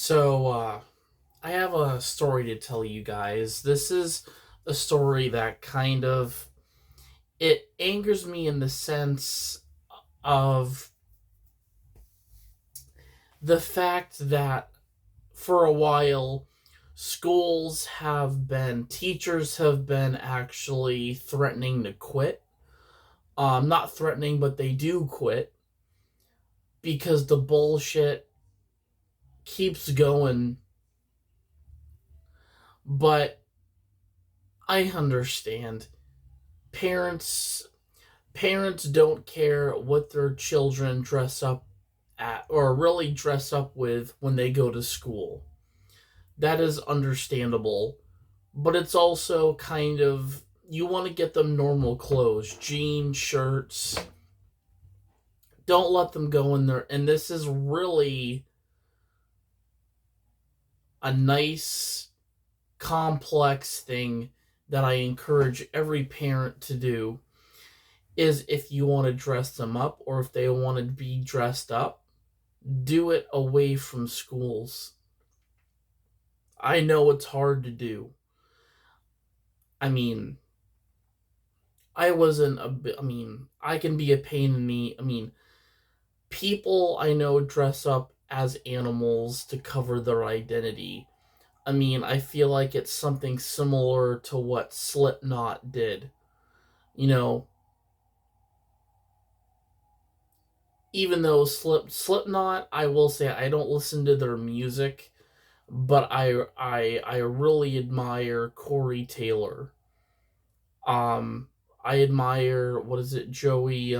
So, I have a story to tell you guys. This is a story that it angers me in the sense of the fact that for a while teachers have been actually threatening to quit. Not threatening, but they do quit because the bullshit keeps going. But I understand parents parents don't care what their children dress up at or really dress up with when they go to school. That is understandable, but it's also kind of you want to get them normal clothes, jeans, shirts. Don't let them go in there. And this is really a nice, complex thing that I encourage every parent to do is if you want to dress them up or if they want to be dressed up, do it away from schools. I know it's hard to do. I mean, I wasn't a bit, I mean, I can be a pain in the, people I know dress up as animals to cover their identity. I feel like it's something similar to what Slipknot did. You know, even though Slipknot, I will say I don't listen to their music, but I really admire Corey Taylor. Um, I admire what is it, Joey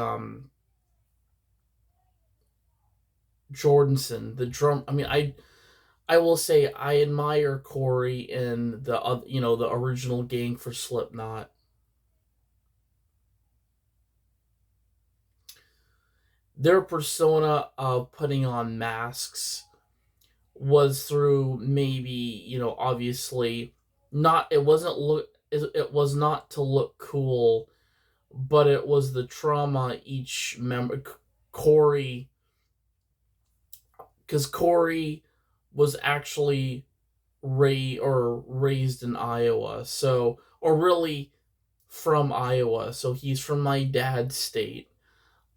Jordanson, the drum. I will say I admire Corey and the original gang for Slipknot. Their persona of putting on masks was through maybe obviously not it was not to look cool, but it was the trauma each member Corey because Corey was actually raised in Iowa, so or really from Iowa, so he's from my dad's state.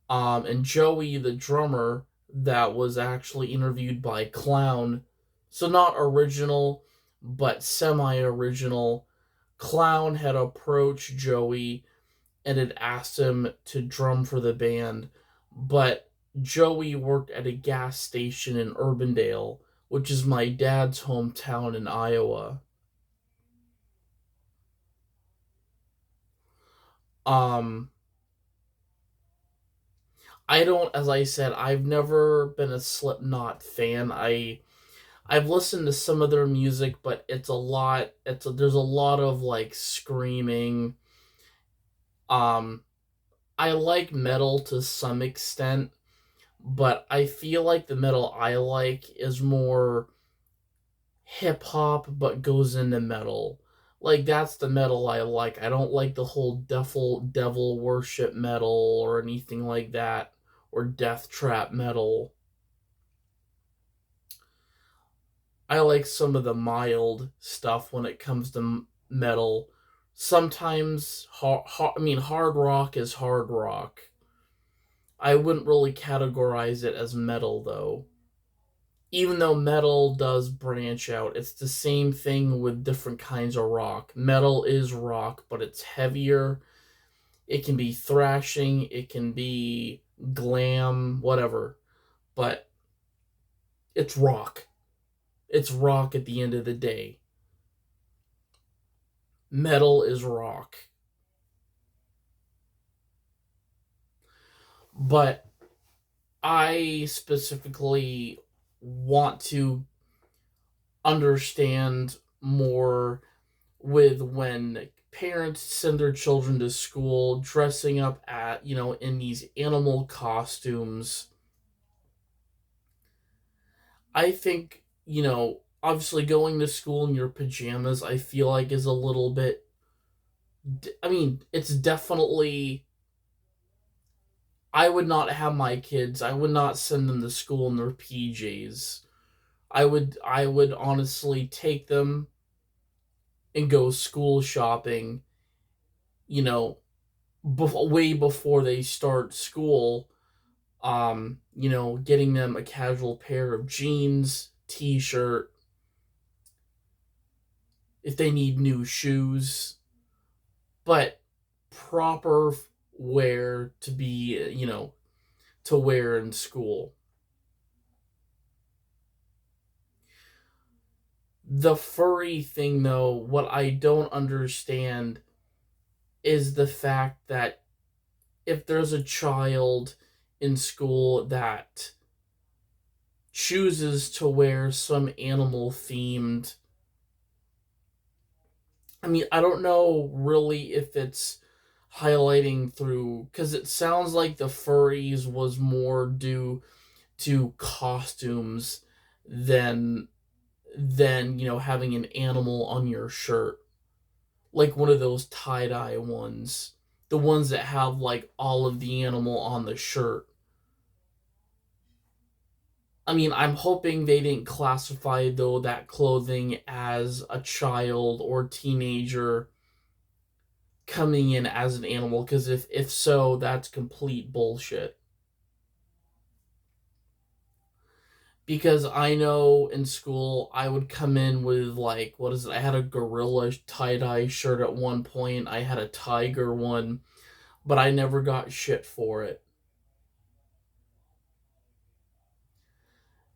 And Joey, the drummer, that was actually interviewed by Clown, so not original, but semi-original. Clown had approached Joey and had asked him to drum for the band, but Joey worked at a gas station in Urbandale, which is my dad's hometown in Iowa. Um, I don't, as I said, I've never been a Slipknot fan. I've listened to some of their music, but it's a lot. There's a lot of like screaming. Um, I like metal to some extent, but I feel like the metal I like is more hip hop but goes into metal. Like that's the metal I like. I don't like the whole devil worship metal or anything like that or death trap metal. I like some of the mild stuff when it comes to metal. Sometimes hard rock is hard rock. I wouldn't really categorize it as metal though. Even though metal does branch out, it's the same thing with different kinds of rock. Metal is rock, but it's heavier. It can be thrashing, it can be glam, whatever. But it's rock. It's rock at the end of the day. Metal is rock. But I specifically want to understand more with when parents send their children to school dressing up in these animal costumes. I think, obviously going to school in your pajamas, I feel like is a little bit. It's definitely. I would not have my kids, I would not send them to school in their PJs. I would honestly take them and go school shopping, you know, way before they start school. Getting them a casual pair of jeans, t-shirt, if they need new shoes, but proper wear to be, to wear in school. The furry thing, though, what I don't understand is the fact that if there's a child in school that chooses to wear some animal themed, I mean, I don't know really if it's highlighting through, because it sounds like the furries was more due to costumes than having an animal on your shirt, like one of those tie-dye ones, the ones that have like all of the animal on the shirt. I mean, I'm hoping they didn't classify though that clothing as a child or teenager coming in as an animal, because if so, that's complete bullshit. Because I know in school I would come in with, like, what is it? I had a gorilla tie-dye shirt at one point. I had a tiger one, but I never got shit for it.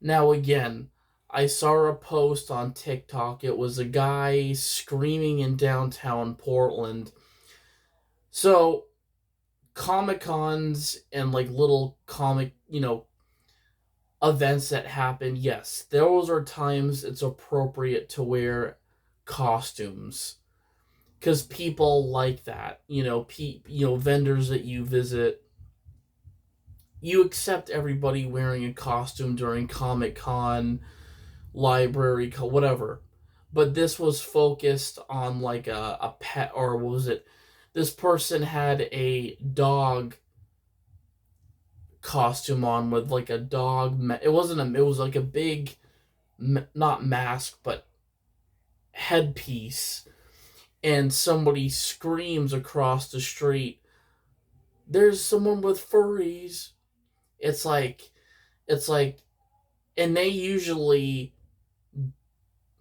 Now again, I saw a post on TikTok. It was a guy screaming in downtown Portland. So Comic Cons and like little comic, events that happen, yes, those are times it's appropriate to wear costumes because people like that. Vendors that you visit, you accept everybody wearing a costume during Comic Con, library, whatever. But this was focused on like a pet, or what was it? This person had a dog costume on with like a dog. It wasn't a. It was like a big, not mask, but headpiece. And somebody screams across the street, "There's someone with furries!" It's like, it's like, and they usually,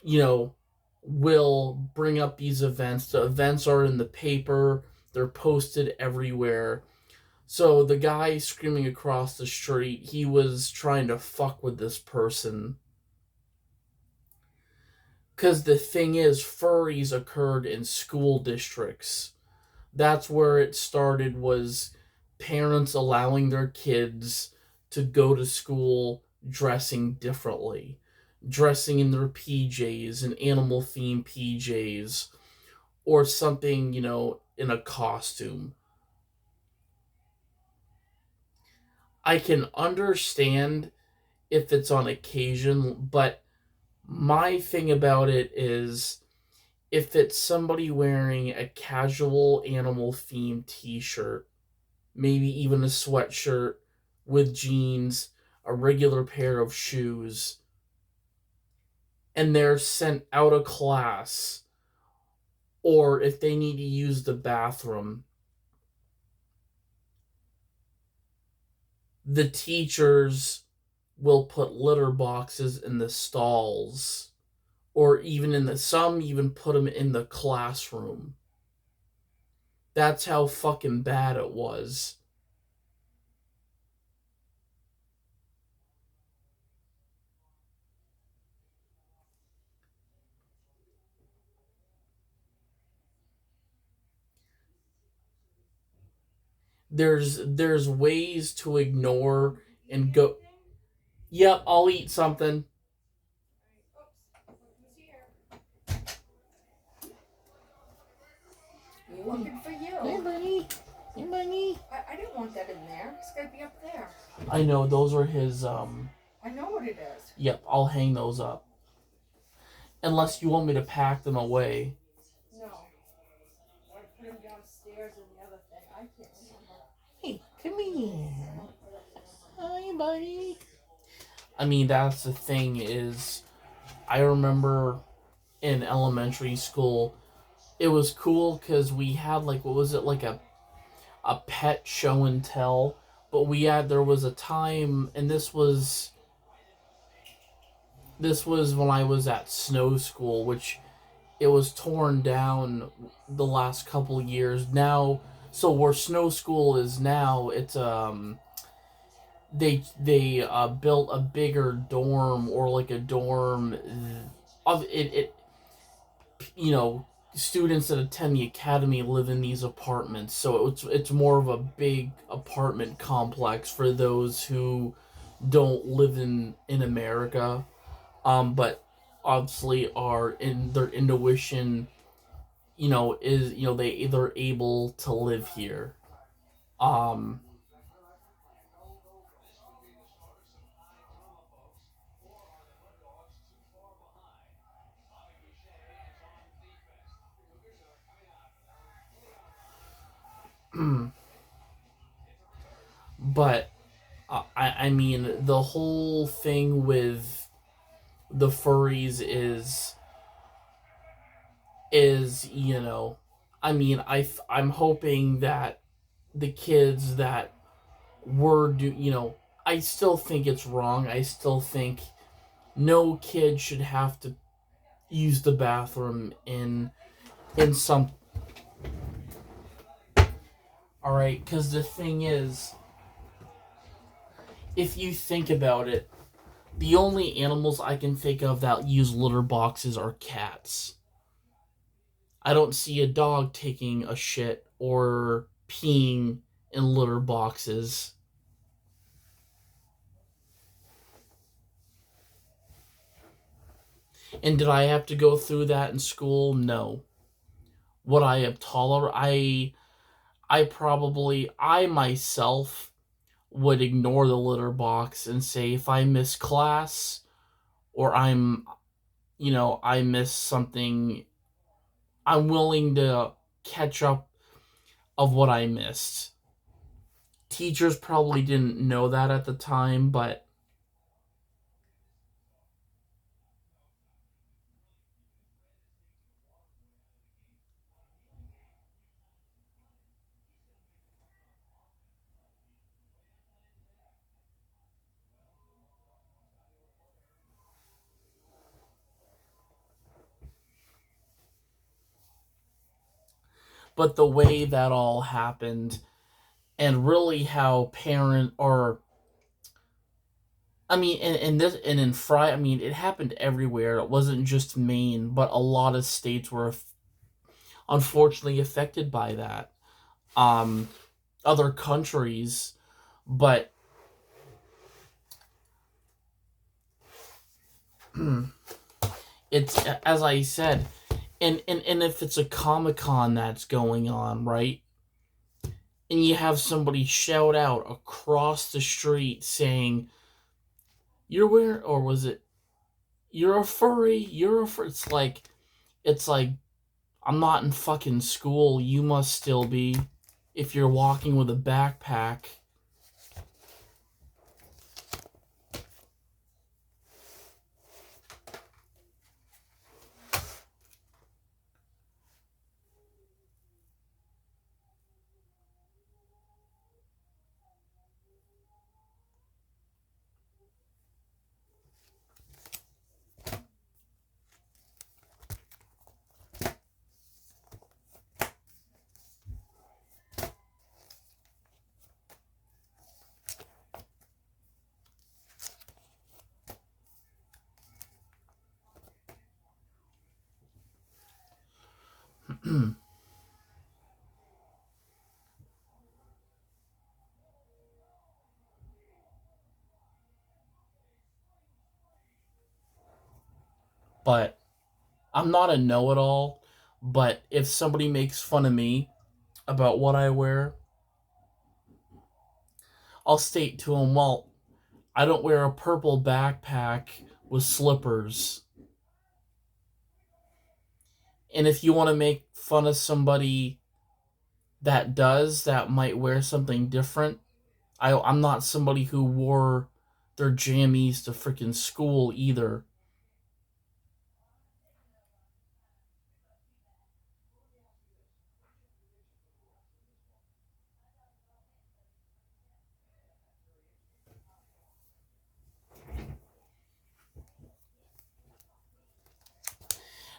you know, will bring up these events. The events are in the paper. They're posted everywhere. So the guy screaming across the street, he was trying to fuck with this person. Because the thing is, furries occurred in school districts. That's where it started, was parents allowing their kids to go to school dressing differently. Dressing in their PJs, and animal themed PJs, or something, in a costume. I can understand if it's on occasion, but my thing about it is if it's somebody wearing a casual animal themed t shirt, maybe even a sweatshirt with jeans, a regular pair of shoes, and they're sent out of class, or if they need to use the bathroom, the teachers will put litter boxes in the stalls, or even some even put them in the classroom. That's how fucking bad it was. There's ways to ignore and go. Yep, I'll eat something. Looking for you. Hey, bunny. Hey, bunny. I didn't want that in there. It's got to be up there. I know, those are his, I know what it is. Yep, I'll hang those up. Unless you want me to pack them away. No. I put him downstairs in the other thing. I can't remember. Hey, come here. Hi, buddy. I mean, that's the thing is, I remember in elementary school, it was cool because we had like what was it like a pet show and tell, but there was a time, and this was when I was at snow school, which it was torn down the last couple years now. So where snow school is now, it's they built a bigger dorm, or like a dorm of it you know students that attend the academy live in these apartments, so it's more of a big apartment complex for those who don't live in America, but obviously are in their intuition, is they're able to live here. um but I mean, the whole thing with the furries is I mean, I'm hoping that the kids that were do I still think it's wrong. I still think no kid should have to use the bathroom in some. All right, because the thing is, if you think about it, the only animals I can think of that use litter boxes are cats. I don't see a dog taking a shit or peeing in litter boxes. And did I have to go through that in school? No. Would I have tolerate? I myself would ignore the litter box and say, if I miss class, or I miss something, I'm willing to catch up of what I missed. Teachers probably didn't know that at the time, but the way that all happened, and really how parent or I mean, and this and in Fry, I mean, it happened everywhere. It wasn't just Maine, but a lot of states were unfortunately affected by that. Um, Other countries, but it's, as I said, and if it's a Comic Con that's going on, right, and you have somebody shout out across the street saying, "You're where," or was it, "You're a furry, you're a furry." It's like I'm not in fucking school. You must still be. If you're walking with a backpack. But I'm not a know it all. But if somebody makes fun of me about what I wear, I'll state to them, well, I don't wear a purple backpack with slippers. And if you want to make fun of somebody that might wear something different, I'm not somebody who wore their jammies to freaking school either.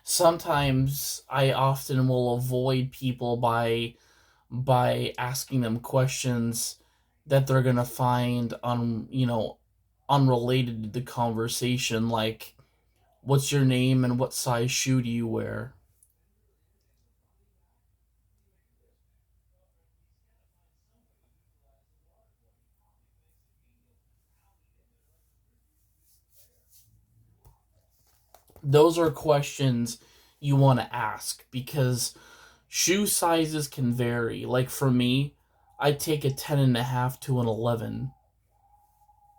Sometimes I often will avoid people by asking them questions that they're gonna find unrelated to the conversation, like what's your name and what size shoe do you wear. Those are questions you want to ask because shoe sizes can vary. Like for me, I take a 10.5 to an 11,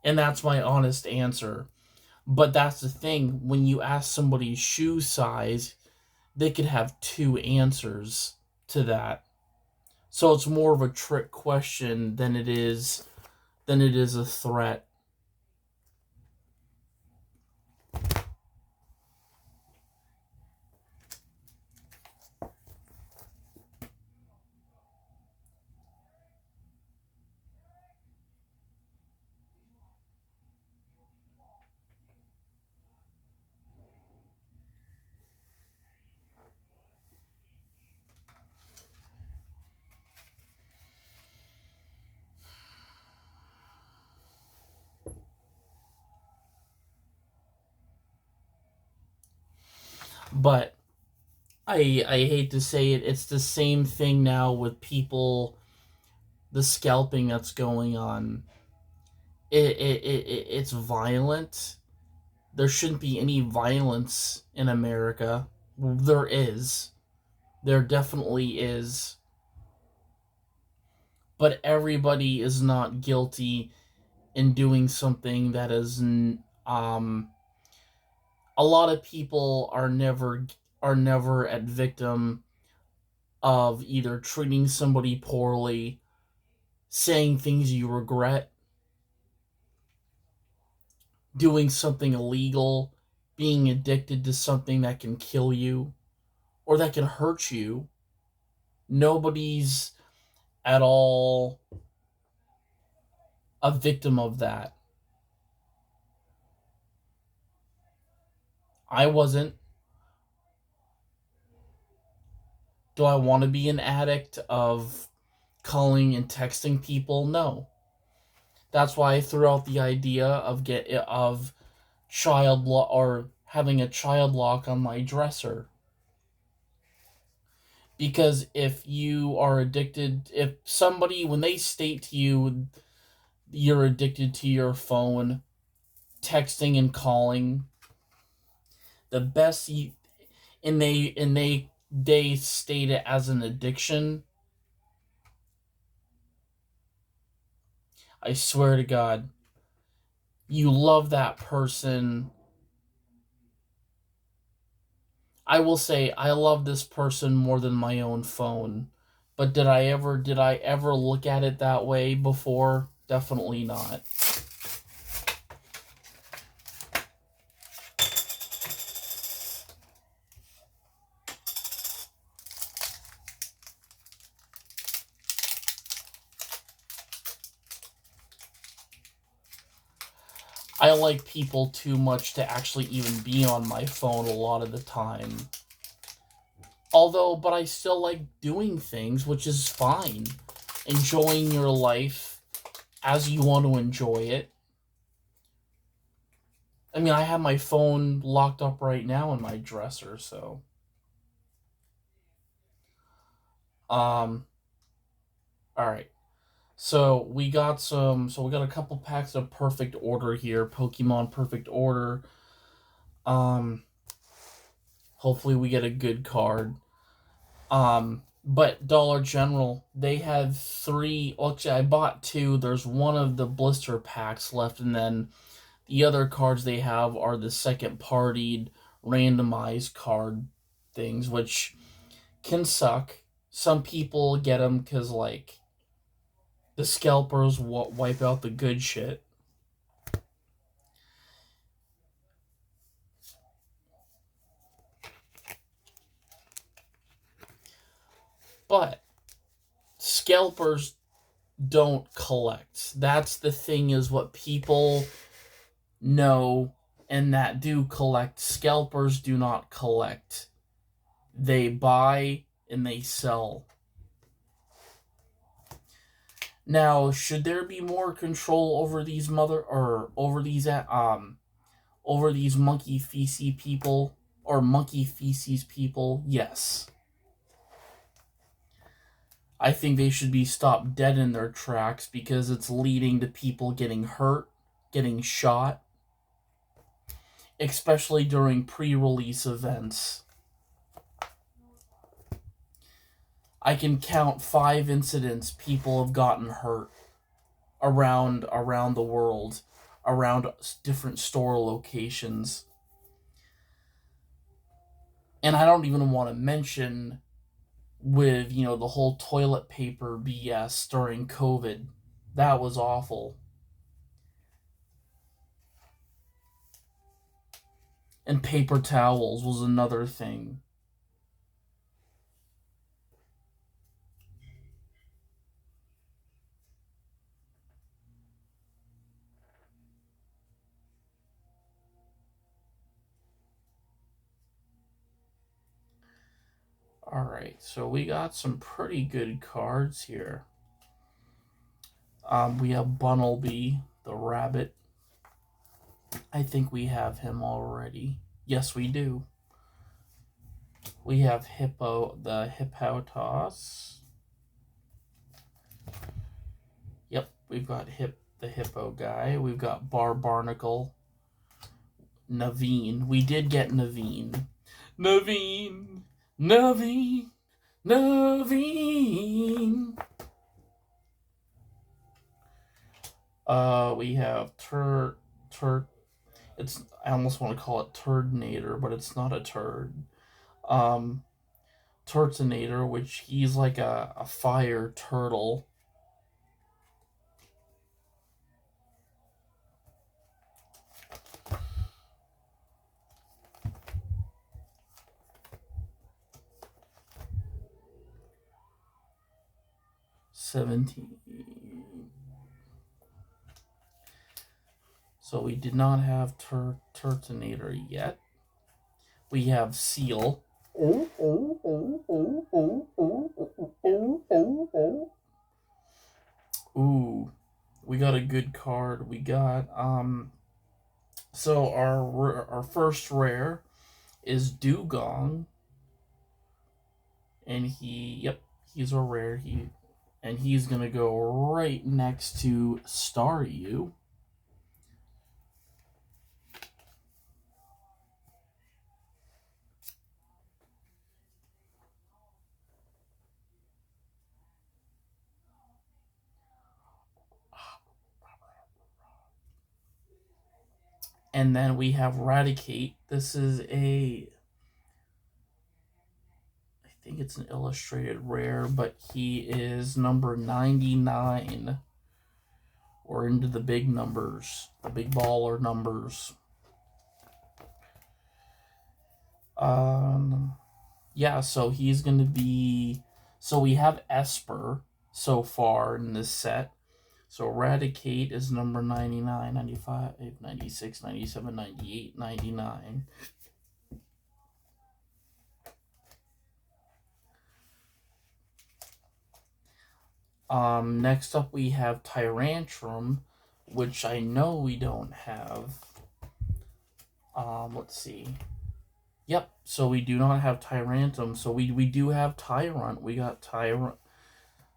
and that's my honest answer. But that's the thing, when you ask somebody's shoe size, they could have two answers to that. So it's more of a trick question than it is a threat. But I hate to say it, it's the same thing now with people, the scalping that's going on. It's violent. There shouldn't be any violence in America. There is. There definitely is. But everybody is not guilty in doing something that is a lot of people are never at victim of either treating somebody poorly, saying things you regret, doing something illegal, being addicted to something that can kill you or that can hurt you. Nobody's at all a victim of that. I wasn't. Do I want to be an addict of calling and texting people? No. That's why I threw out the idea of child lock or having a child lock on my dresser. Because if you are addicted, if somebody, when they state to you you're addicted to your phone, texting and calling, the best you, and they state it as an addiction, I swear to God, you love that person. I will say I love this person more than my own phone. But did I ever look at it that way before? Definitely not. I like people too much to actually even be on my phone a lot of the time. Although, but I still like doing things, which is fine. Enjoying your life as you want to enjoy it. I mean, I have my phone locked up right now in my dresser, so um all right. So we got a couple packs of Perfect Order here, Pokemon Perfect Order. Um Hopefully we get a good card. But Dollar General, they have three. Well, actually, I bought two. There's one of the blister packs left, and then the other cards they have are the second partied randomized card things, which can suck. Some people get them because, like, the scalpers wipe out the good shit. But scalpers don't collect. That's the thing, is what people know and that do collect. Scalpers do not collect. They buy and they sell. Now, should there be more control over these over these monkey feces people or monkey feces people? Yes. I think they should be stopped dead in their tracks because it's leading to people getting hurt, getting shot, especially during pre-release events. I can count 5 incidents people have gotten hurt around the world, around different store locations. And I don't even want to mention with, the whole toilet paper BS during COVID. That was awful. And paper towels was another thing. Alright, so we got some pretty good cards here. We have Bunnelby, the rabbit. I think we have him already. Yes, we do. We have Hippo, the Hippotos. Yep, we've got the Hippo guy. We've got Barbarnacle. Naveen. We did get Naveen. Naveen! Naveen! Naveen! We have it's, I almost want to call it Turdinator, but it's not a turd. Turtonator, which he's like a fire turtle. $17. So we did not have Turtonator yet. We have Seal. Ooh, we got a good card. We got so our first rare is Dugong, and he's a rare. He's gonna go right next to Staryu. And then we have Raticate. This is I think it's an illustrated rare, but he is number 99. We're into the big numbers, the big baller numbers. Yeah, so he's going to be. So we have Esper so far in this set. So Eradicate is number 99, 95, 96, 97, 98, 99. Next up we have Tyrantrum, which I know we don't have. Let's see. Yep, so we do not have Tyrantum. So we do have Tyrant. We got Tyrant.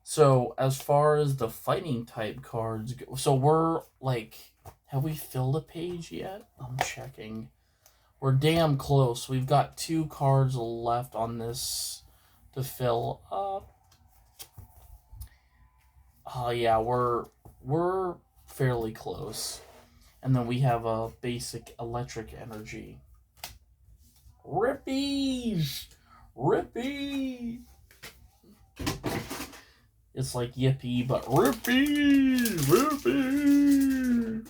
So as far as the fighting type cards go, so we're like, have we filled a page yet? I'm checking. We're damn close. We've got 2 cards left on this to fill up. Oh yeah, we're fairly close. And then we have a basic electric energy. Rippies! Rippy! It's like Yippee, but Rippy! Rippy!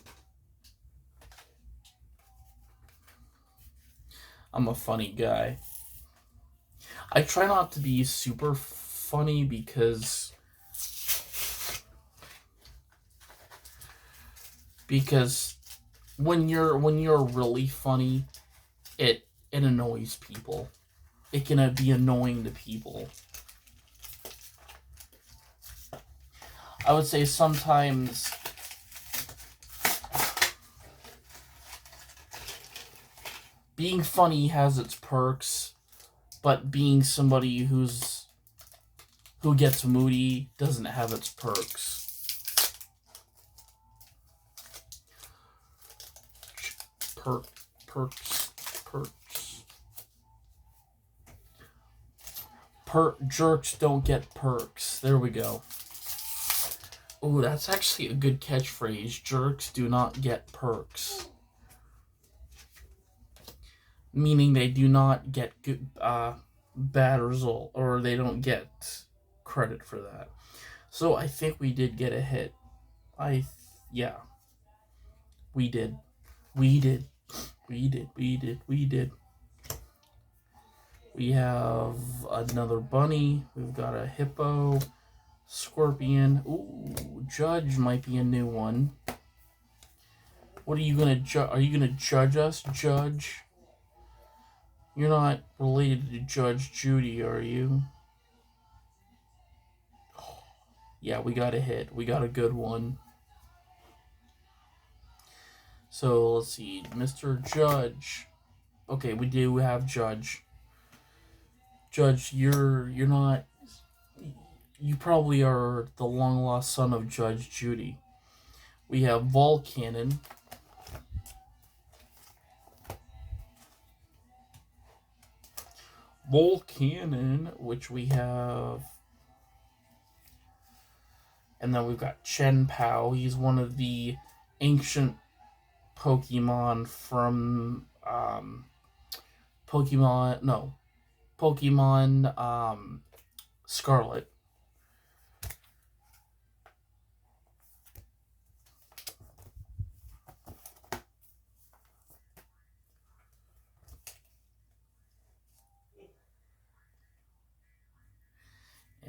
I'm a funny guy. I try not to be super funny because when you're really funny, it annoys people. It can be annoying to people. I would say sometimes being funny has its perks, but being somebody who gets moody doesn't have its perks. Per, perks. Jerks don't get perks. There we go. Ooh, that's actually a good catchphrase. Jerks do not get perks. Meaning they do not get good, bad result, or they don't get credit for that. So I think we did get a hit. Yeah, we did. We did. We did. We did. We did. We have another bunny. We've got a hippo, scorpion. Ooh, judge might be a new one. What are you gonna judge? Are you gonna judge us, Judge? You're not related to Judge Judy, are you? Yeah, we got a hit. We got a good one. So let's see, Mr. Judge. Okay, we do have Judge. Judge, you're not. You probably are the long lost son of Judge Judy. We have Volcannon. Volcannon, which we have. And then we've got Chen Pao. He's one of the ancient Pokemon from Pokemon. No, Pokemon Scarlet.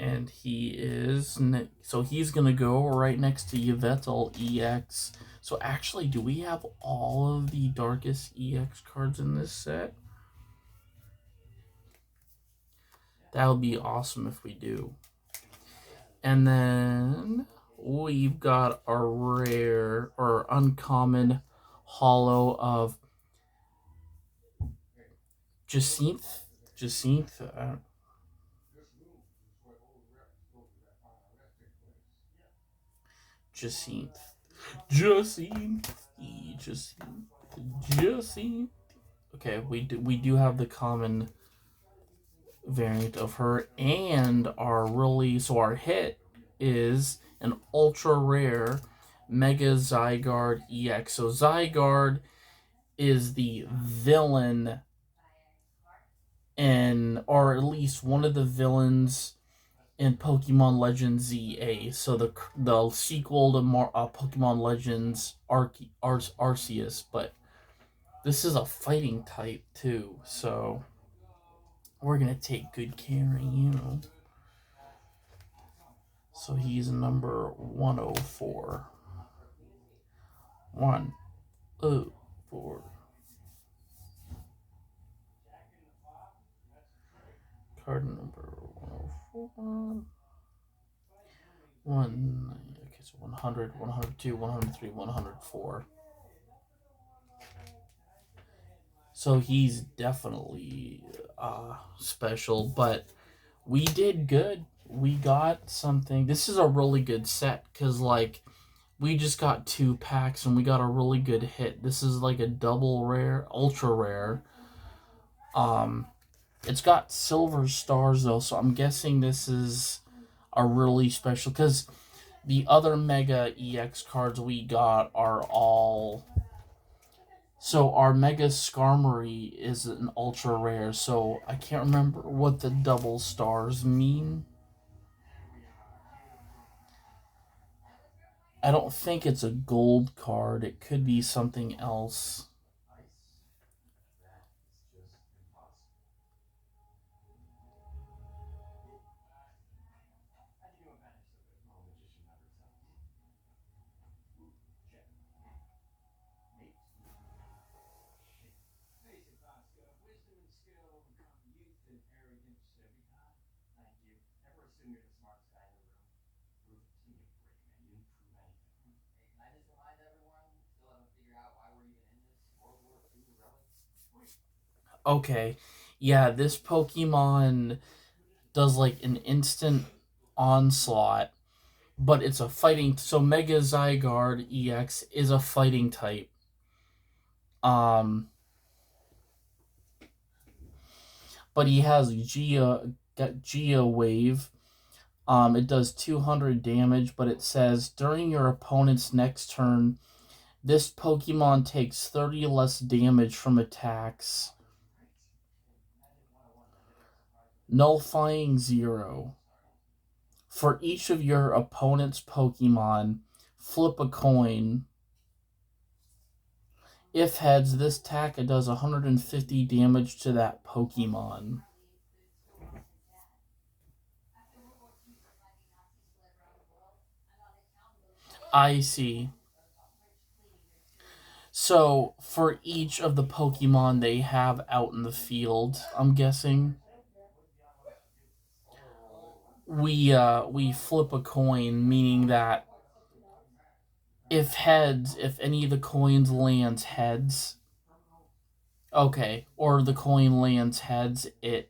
And he is. So he's going to go right next to Yveltal EX. So actually, do we have all of the darkest EX cards in this set? That would be awesome if we do. And then we've got a rare or uncommon holo of Jacinth. Jacinth. Jacinth. Jacinth. Jacinth. Jacinth. Okay, we do have the common variant of her, and our hit is an ultra rare Mega Zygarde EX. So Zygarde is the villain or at least one of the villains in Pokemon Legends ZA. So the sequel to Pokemon Legends Arceus, but this is a fighting type too, so we're gonna take good care of you. So he's number 104. 104. Card number 104. Okay, so 100, 102, 103, 104. So he's definitely special, but we did good. We got something. This is a really good set because, like, we just got 2 packs and we got a really good hit. This is like a double rare, ultra rare. Um, it's got silver stars though, so I'm guessing this is a really special because the other Mega EX cards we got are all. So our Mega Skarmory is an ultra rare, so I can't remember what the double stars mean. I don't think it's a gold card. It could be something else. Okay. Yeah, this Pokemon does like an instant onslaught, but it's a fighting. So Mega Zygarde EX is a fighting type. Um, but he has Geo Wave. It does 200 damage, but it says during your opponent's next turn, this Pokemon takes 30 less damage from attacks, nullifying 0. For each of your opponent's Pokemon, flip a coin. If heads, this attack does 150 damage to that Pokemon. I see. So for each of the Pokemon they have out in the field, I'm guessing we flip a coin, meaning that if any of the coins lands heads, okay, or the coin lands heads, it's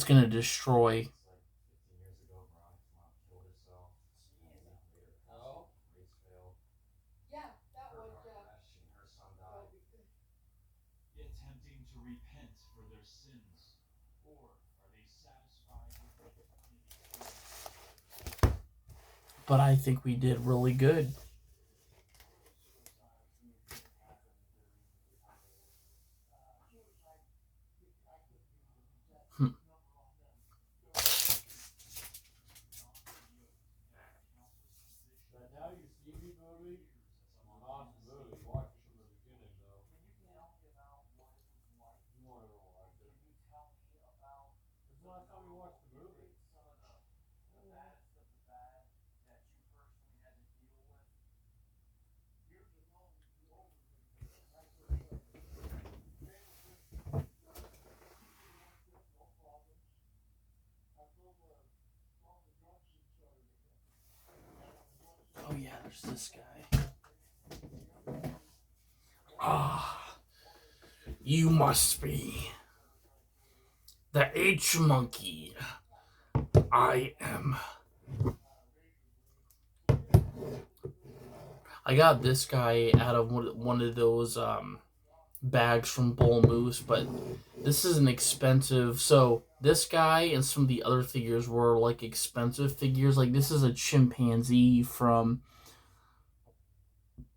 gonna destroy. Yeah, that would probably be good. But I think we did really good. Hmm. Oh yeah, there's this guy. Ah, you must be the H monkey. I am. I got this guy out of one of those bags from Bull Moose, but this is an expensive. So this guy and some of the other figures were like expensive figures. Like this is a chimpanzee from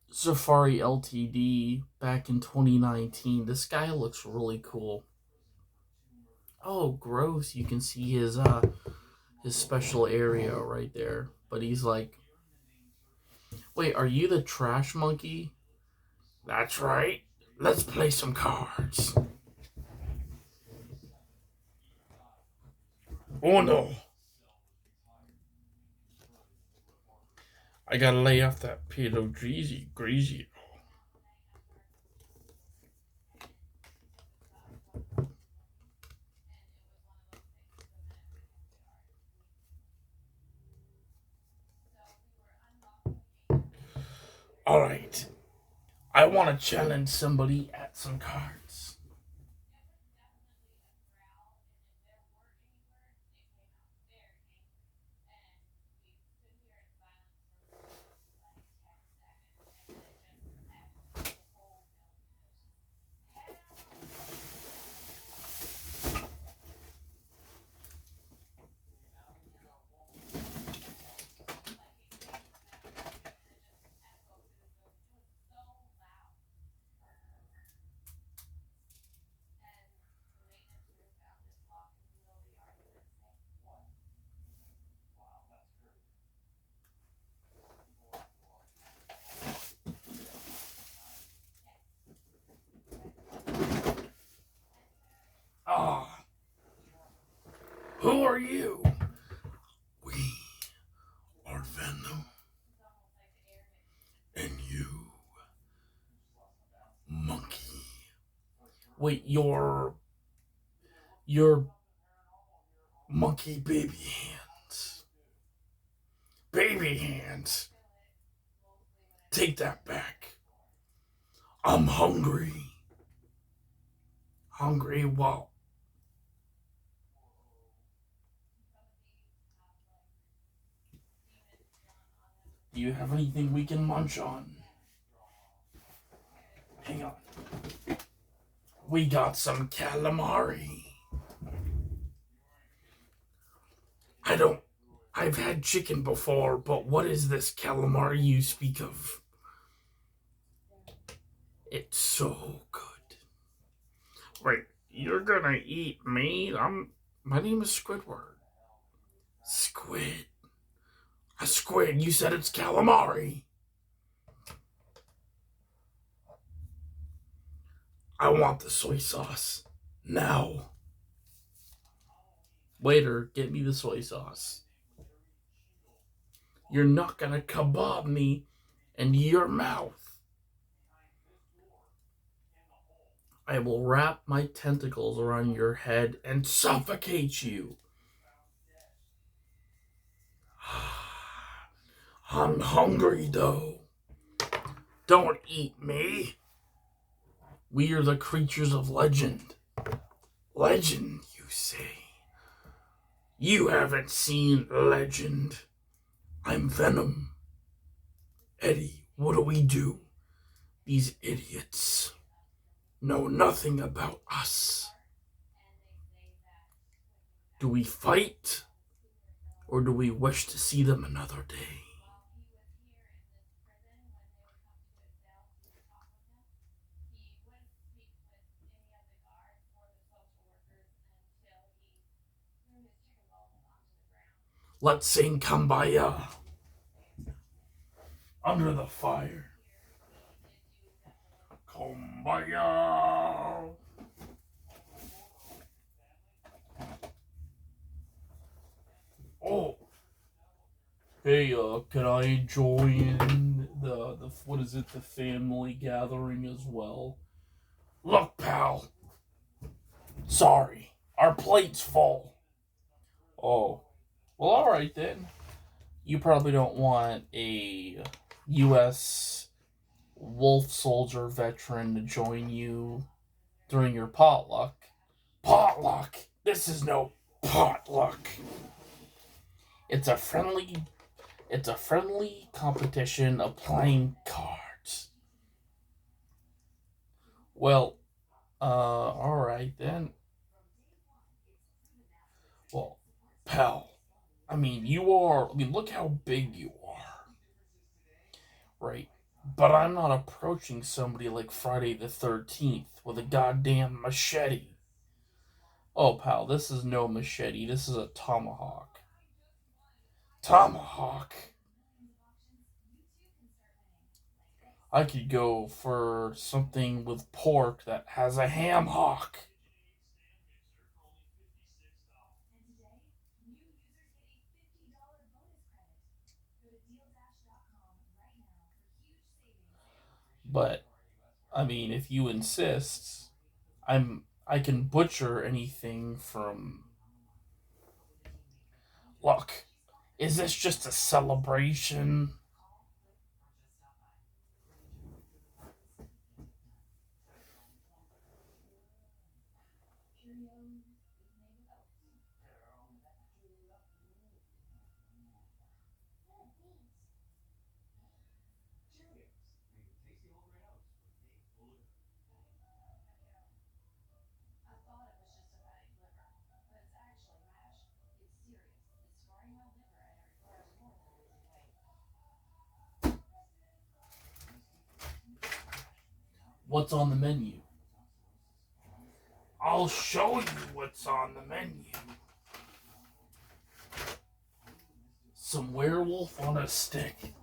Safari Ltd. Back in 2019. This guy looks really cool. Oh, gross! You can see his special area right there. But he's like, wait, are you the trash monkey? That's right. Let's play some cards. Oh no. I gotta lay off that pedo greasy. Alright. I wanna challenge somebody at some cards. Ah, who are you? We are Venom, and you, monkey. Wait, you're Monkey baby hands. Baby hands. Take that back. I'm hungry. Hungry? Well, do you have anything we can munch on? Hang on. We got some calamari. I don't. I've had chicken before, but what is this calamari you speak of? It's so good. Wait, you're gonna eat me? My name is Squidward. Squid. A squid. You said it's calamari. I want the soy sauce. Now. Waiter, get me the soy sauce. You're not gonna kebab me in your mouth. I will wrap my tentacles around your head and suffocate you. I'm hungry though. Don't eat me. We are the creatures of legend. Legend, you say? You haven't seen Legend. I'm Venom. Eddie, what do we do? These idiots know nothing about us. Do we fight? Or do we wish to see them another day? Let's sing Kumbaya under the fire. Kumbaya. Oh, hey, can I join the what is it, the family gathering as well? Look, pal. Sorry, our plate's full. Oh, well, all right then. You probably don't want a U.S. wolf soldier veteran to join you during your potluck. Potluck? This is no potluck. It's a friendly it's a friendly competition of playing cards. Well, alright then. Well, pal, look how big you are. Right. But I'm not approaching somebody like Friday the 13th with a goddamn machete. Oh, pal, this is no machete. This is a tomahawk. Tomahawk? I could go for something with pork that has a ham hock. But if you insist, I can butcher anything from. Look, is this just a celebration? What's on the menu? I'll show you what's on the menu. Some werewolf on a stick.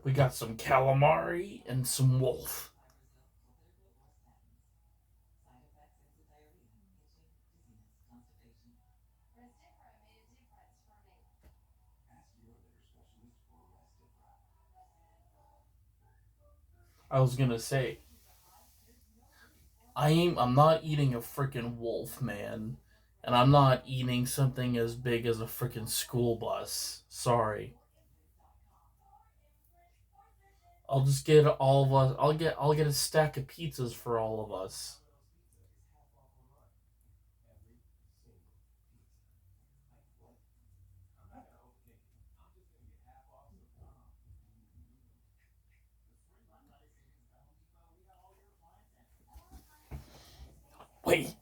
We got some calamari and some wolf. I was gonna say, I'm not eating a freaking wolf, man. And I'm not eating something as big as a freaking school bus. Sorry. I'll just get all of us. I'll get a stack of pizzas for all of us. Wait,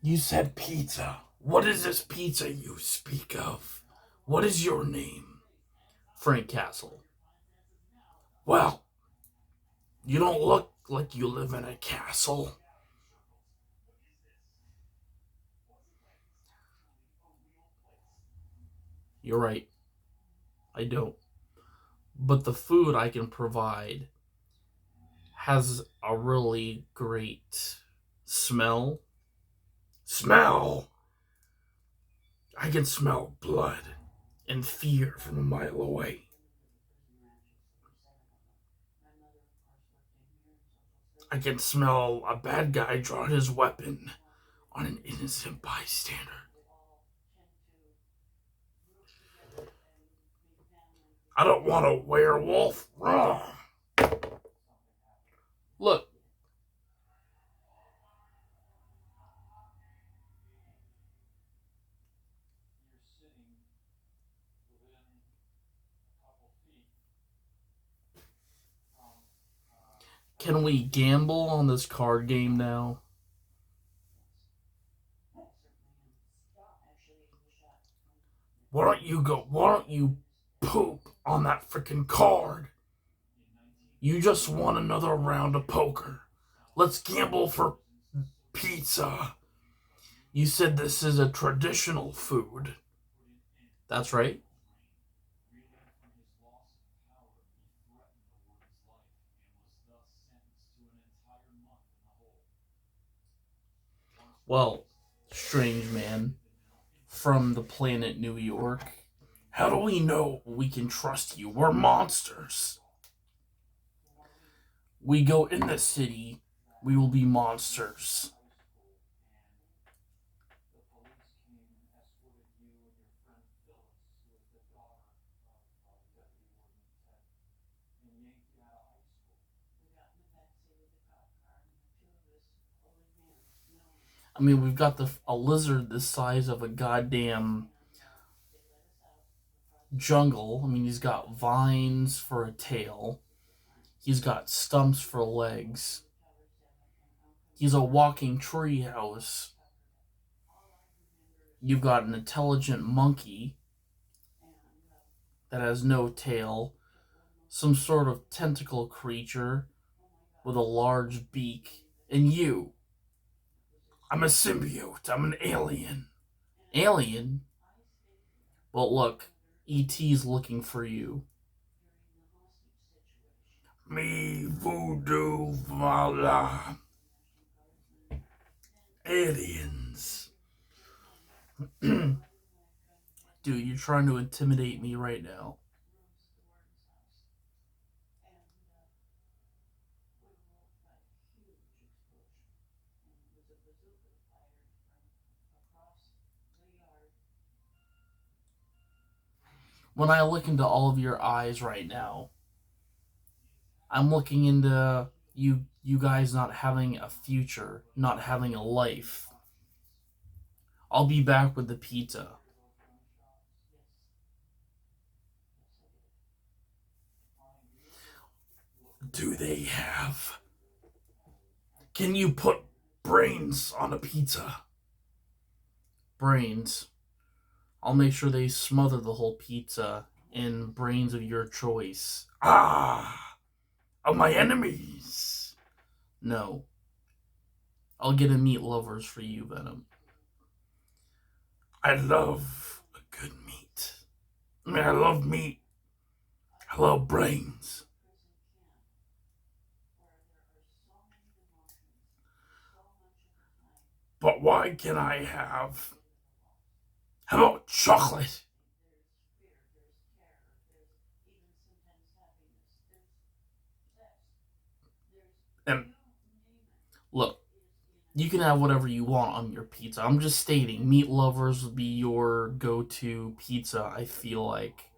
you said pizza. What is this pizza you speak of? What is your name? Frank Castle. Well, you don't look like you live in a castle. You're right. I don't. But the food I can provide has a really great smell. Smell! I can smell blood and fear from a mile away. I can smell a bad guy draw his weapon on an innocent bystander. I don't want a werewolf. Look, can we gamble on this card game now? Why don't you poop on that freaking card? You just won another round of poker. Let's gamble for pizza. You said this is a traditional food. That's right. Well, strange man from the planet New York. How do we know we can trust you? We're monsters. We go in the city, we will be monsters. I mean, we've got a lizard the size of a goddamn jungle. I mean, he's got vines for a tail. He's got stumps for legs. He's a walking treehouse. You've got an intelligent monkey that has no tail. Some sort of tentacle creature with a large beak. And you. I'm a symbiote. I'm an alien. Alien? Well, look. E.T.'s looking for you. Me voodoo voila. Aliens. Dude, you're trying to intimidate me right now. When I look into all of your eyes right now, I'm looking into you guys not having a future, not having a life. I'll be back with the pizza. Do they have? Can you put brains on a pizza? Brains. I'll make sure they smother the whole pizza in brains of your choice. Ah, of my enemies. No, I'll get a meat lovers for you, Venom. I love a good meat. I mean, I love meat. I love brains. But why can I have? How about chocolate? Look, you can have whatever you want on your pizza. I'm just stating, meat lovers would be your go-to pizza. I feel like.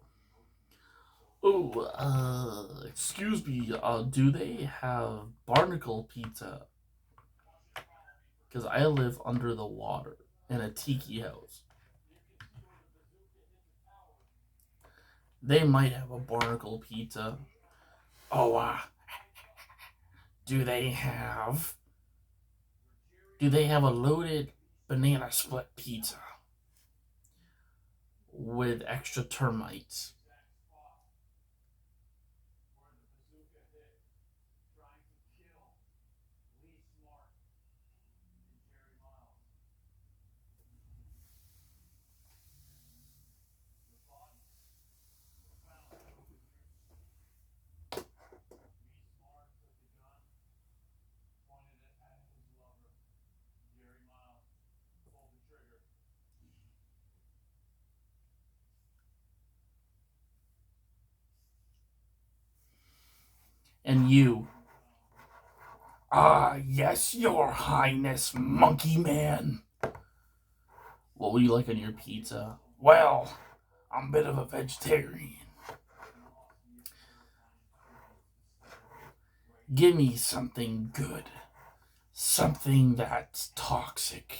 Oh, excuse me. Do they have barnacle pizza? Because I live under the water in a tiki house. They might have a barnacle pizza. Oh, do they have? Do they have a loaded banana split pizza with extra termites? And you, yes, your highness, monkey man. What would you like on your pizza? Well, I'm a bit of a vegetarian. Give me something good. Something that's toxic.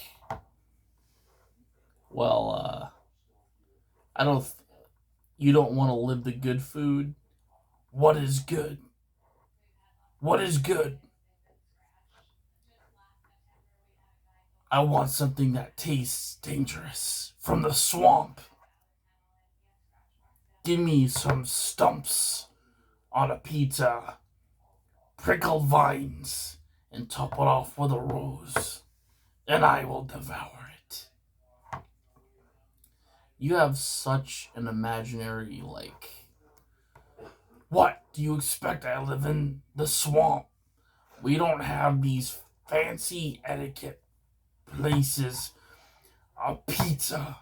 Well, I don't. You don't want to live the good food? What is good? What is good? I want something that tastes dangerous. From the swamp. Give me some stumps on a pizza, prickled vines, and top it off with a rose, and I will devour it. You have such an imaginary, like. What do you expect? I live in the swamp. We don't have these fancy etiquette places. A pizza.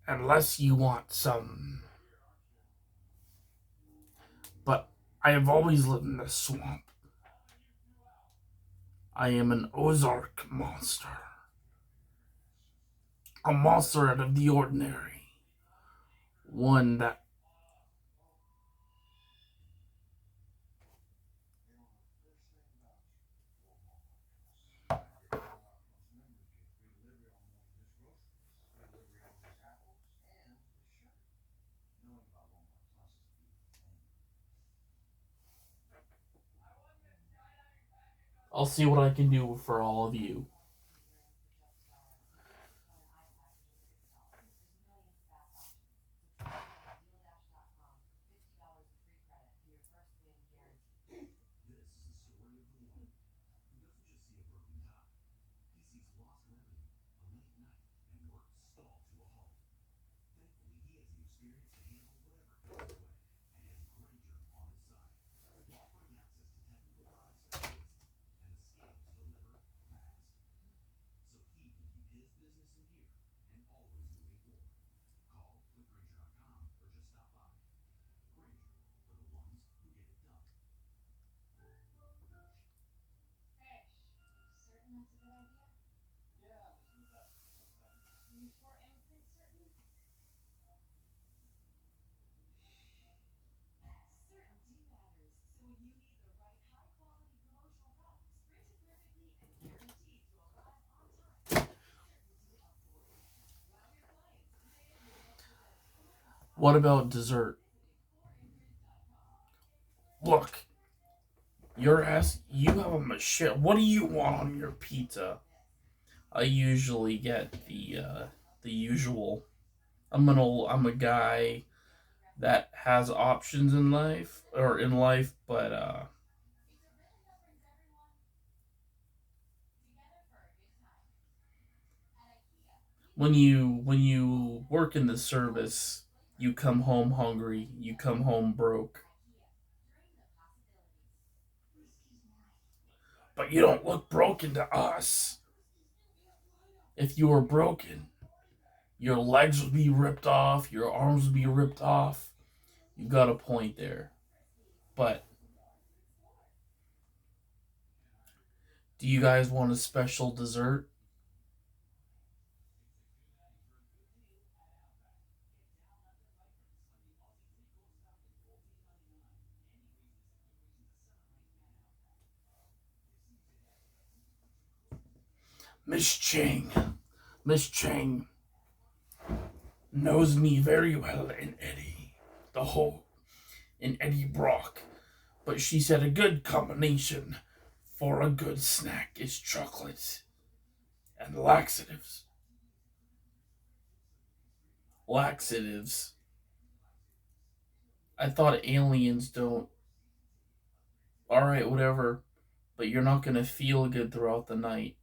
Unless you want some. But I have always lived in the swamp. I am an Ozark monster. A monster out of the ordinary. One that. I'll see what I can do for all of you. What about dessert? Look, your ass. You have a machine. What do you want on your pizza? I usually get the usual. I'm a guy that has options in life but when you work in the service, you come home hungry, you come home broke. But you don't look broken to us. If you were broken, your legs would be ripped off, your arms would be ripped off, You got a point there. But do you guys want a special dessert? Miss Chang. Miss Chang knows me very well and Eddie. The whole and Eddie Brock. But she said a good combination for a good snack is chocolate and laxatives. Laxatives. I thought aliens don't. Alright, whatever. But you're not gonna feel good throughout the night.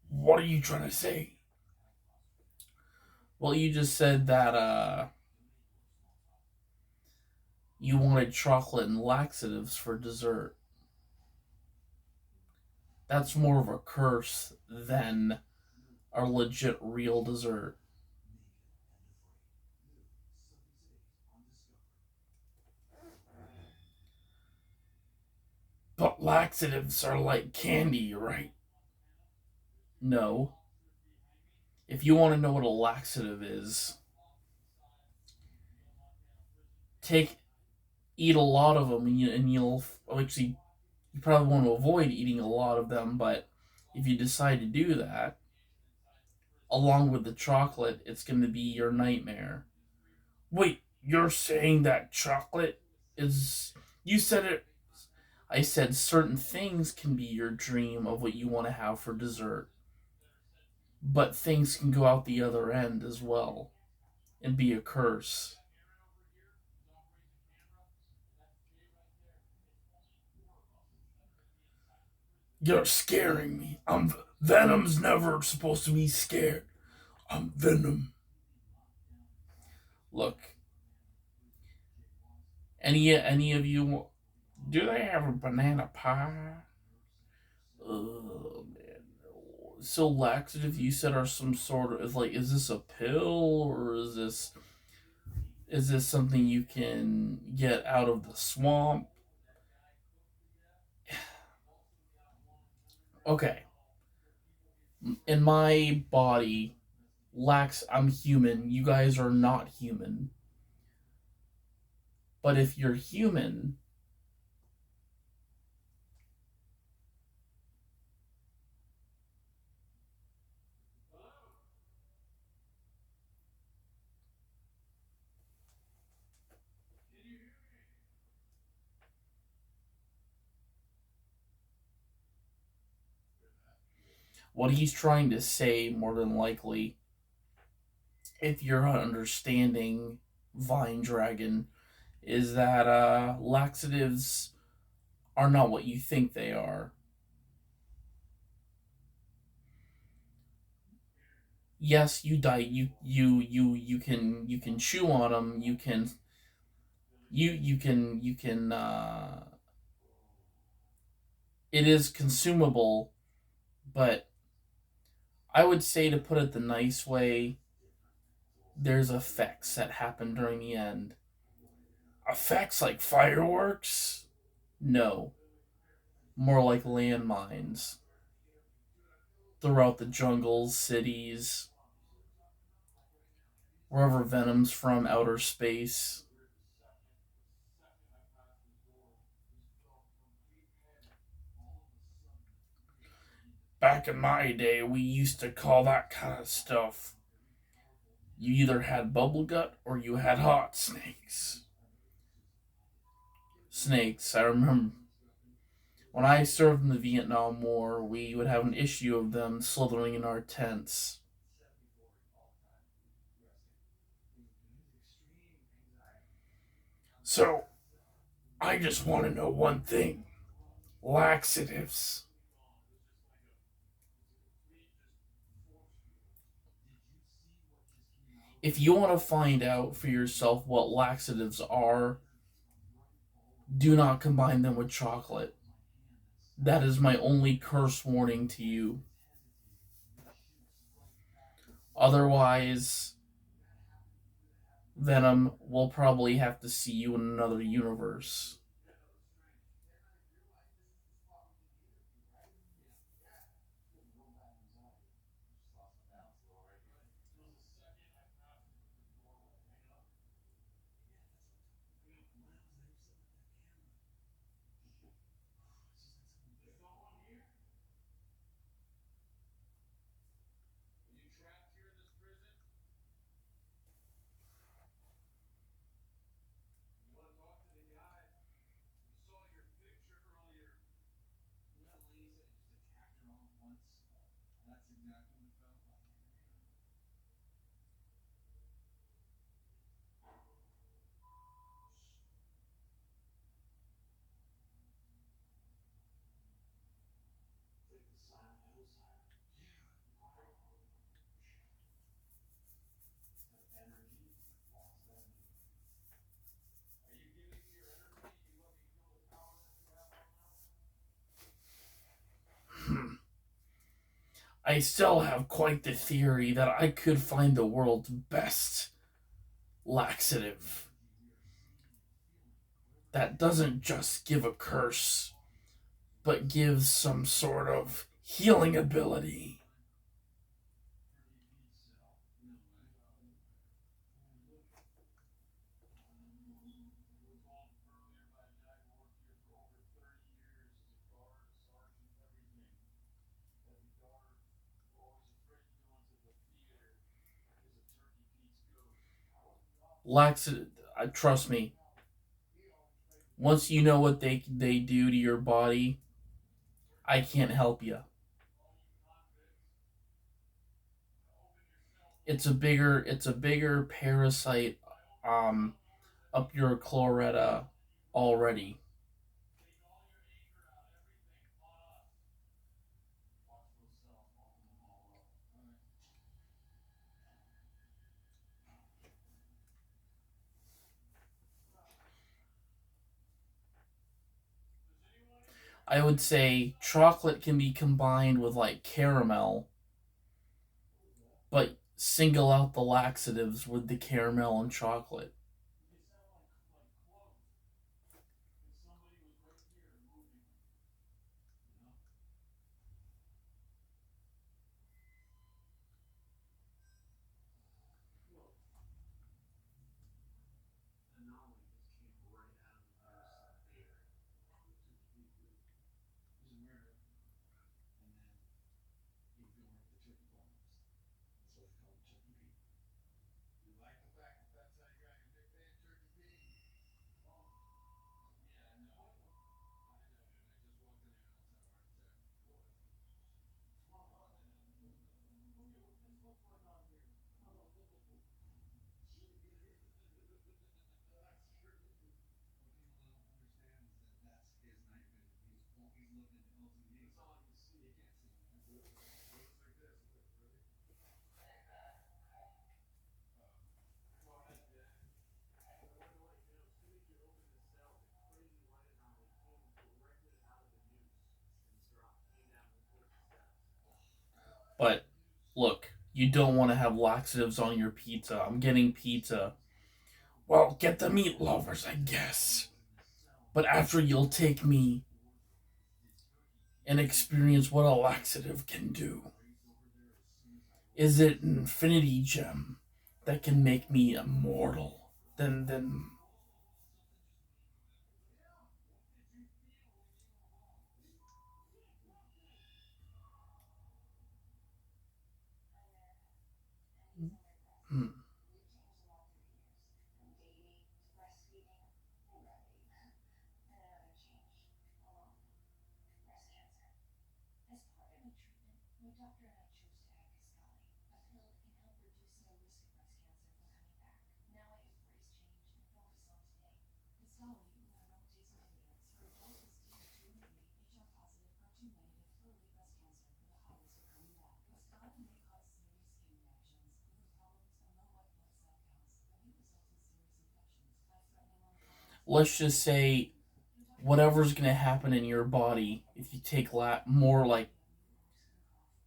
What are you trying to say? Well, you just said that you wanted chocolate and laxatives for dessert. That's more of a curse than a legit real dessert. But laxatives are like candy, right? No. If you want to know what a laxative is, take eat a lot of them, and you'll actually you probably want to avoid eating a lot of them. But if you decide to do that, along with the chocolate, it's going to be your nightmare. Wait, you're saying that chocolate is? You said it. I said certain things can be your dream of what you want to have for dessert, but things can go out the other end as well and be a curse. You're scaring me. Venom's never supposed to be scared. I'm Venom. Look, any of you, do they have a banana pie? Oh man. So laxative you said are some sort of like, is this a pill or is this something you can get out of the swamp? Okay. In my body, I'm human. You guys are not human. But if you're human, what he's trying to say, more than likely, if you're understanding Vine Dragon, is that laxatives are not what you think they are. Yes, you die. You can chew on them. You can. It is consumable, but I would say, to put it the nice way, there's effects that happen during the end. Effects like fireworks? No, more like landmines throughout the jungles, cities, wherever Venom's from, outer space. Back in my day, we used to call that kind of stuff. You either had bubble gut or you had hot snakes. Snakes, I remember when I served in the Vietnam War, we would have an issue of them slithering in our tents. So, I just want to know one thing: laxatives. If you want to find out for yourself what laxatives are, do not combine them with chocolate. That is my only curse warning to you. Otherwise, Venom will probably have to see you in another universe. I still have quite the theory that I could find the world's best laxative that doesn't just give a curse, but gives some sort of healing ability. Laxative, trust me, once you know what they do to your body, I can't help you. It's a bigger parasite um up your chloretta already. I would say chocolate can be combined with like caramel, but single out the laxatives with the caramel and chocolate. But look, you don't want to have laxatives on your pizza. I'm getting pizza. Well, get the meat lovers, I guess. But after you'll take me and experience what a laxative can do. Is it an infinity gem that can make me immortal? Then hmm. Let's just say whatever's going to happen in your body if you take more like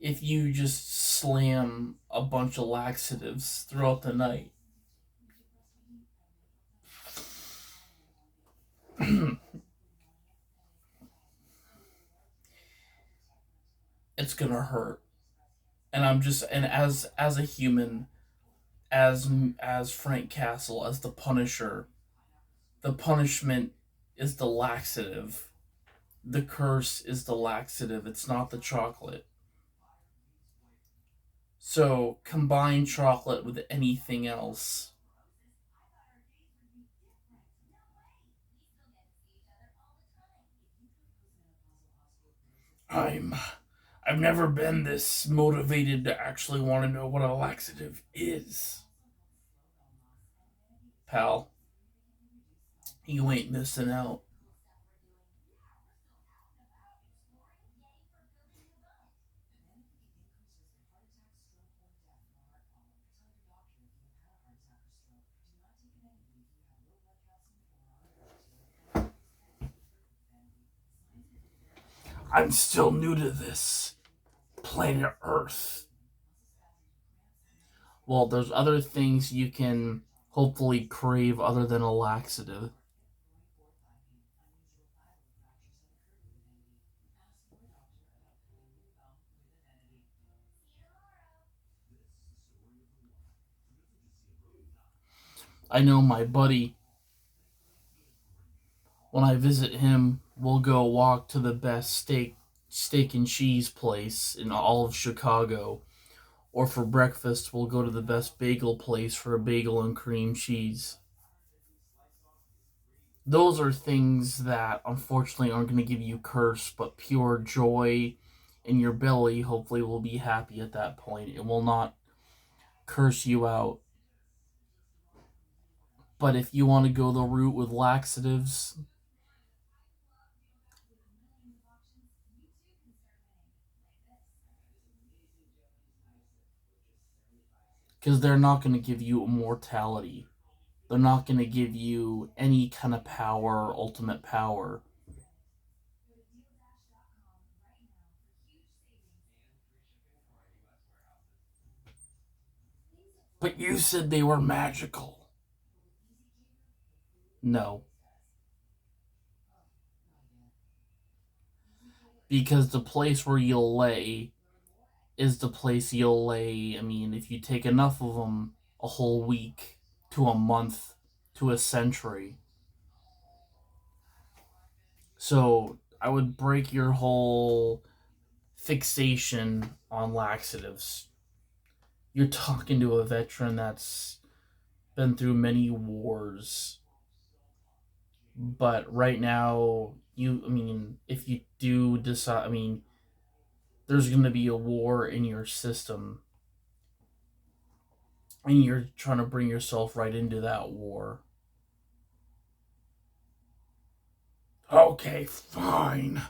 if you just slam a bunch of laxatives throughout the night. It's gonna hurt. And I'm just, and as a human, as Frank Castle, as the Punisher, the punishment is the laxative. The curse is the laxative. It's not the chocolate. So combine chocolate with anything else. I'm I've never been this motivated to actually want to know what a laxative is. Pal, you ain't missing out. I'm still new to this planet Earth. Well, there's other things you can hopefully crave other than a laxative. I know my buddy, when I visit him, we'll go walk to the best steak and cheese place in all of Chicago. Or for breakfast, we'll go to the best bagel place for a bagel and cream cheese. Those are things that unfortunately aren't going to give you curse, but pure joy in your belly. Hopefully, will be happy at that point. It will not curse you out. But if you want to go the route with laxatives, because they're not going to give you immortality, they're not going to give you any kind of power, ultimate power. But you said they were magical. No, because the place where you'll lay is the place you'll lay. I mean, if you take enough of them, a whole week to a month to a century. So I would break your whole fixation on laxatives. You're talking to a veteran that's been through many wars. But right now, I mean, if you do decide, I mean, there's going to be a war in your system, and you're trying to bring yourself right into that war. Okay, fine.